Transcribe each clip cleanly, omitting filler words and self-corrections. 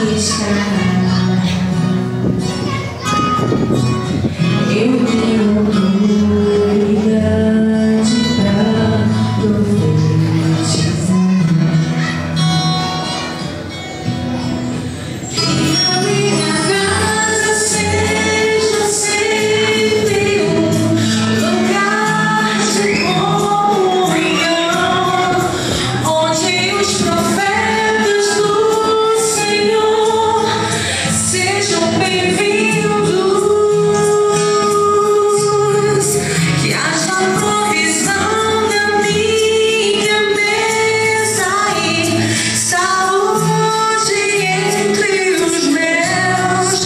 Eu tenho autoridade pra profetizar que a minha casa seja sempre um lugar de comunhão, onde os profetas do Senhor sejam bem-vindos. Que haja provisão na minha mesa e saúde entre os meus,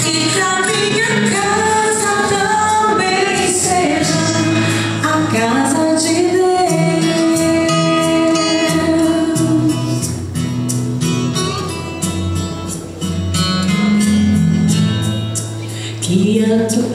e que a minha casa também seja a casa de Deus. Que a tua